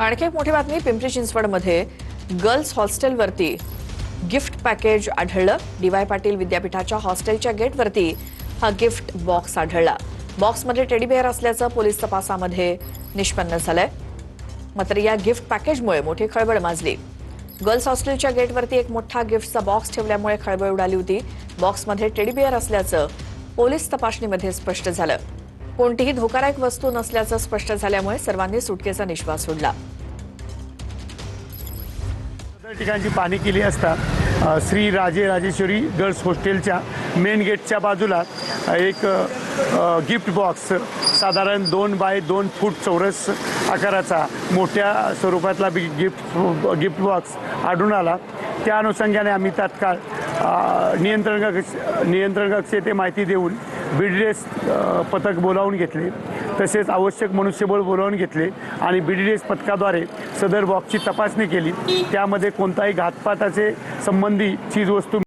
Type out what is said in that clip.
आणखी एक मोठी बातमी पिंपरी चिंचवडमध्ये गर्ल्स हॉस्टेलवरती गिफ्ट पॅकेज आढळलं। डी.वाय. पाटील विद्यापीठाच्या हॉस्टेलच्या गेटवरती हा गिफ्ट बॉक्स आढळला। बॉक्समध्ये टेडी बेअर असल्याचं पोलीस तपासामध्ये निष्पन्न झालंय। मात्र या गिफ्ट पॅकेजमुळे मोठी खळबळ माजली। गर्ल्स हॉस्टेलच्या गेटवरती एक मोठा गिफ्टचा बॉक्स ठेवल्यामुळे खळबळ उडाली होती। बॉक्समध्ये टेडी बेअर असल्याचं पोलीस तपासणीमध्ये स्पष्ट झालं। कोणतीही धोकादायक वस्तू नसल्याचं स्पष्ट झाल्यामुळे सर्वांनी सुटकेचा निश्वास सोडला। ठिकाणची पाहणी केली असता श्री राजेश्वरी गर्ल्स हॉस्टेलच्या मेन गेटच्या बाजूला एक गिफ्ट बॉक्स साधारण 2 बाय 2 फूट चौरस आकाराचा मोठ्या स्वरूपातला गिफ्ट बॉक्स आढळून आला। त्या अनुषंगाने आम्ही तात्काळ नियंत्रण कक्ष येथे माहिती देऊन बीडीएस पथक बोलावून घेतले, तसेच आवश्यक मनुष्यबळ बोलावून घेतले आणि बीडीएस पथकाद्वारे सदर बॉक्सची तपासणी केली। त्यामध्ये कोणताही घातपाताचे संबंधी चीजवस्तू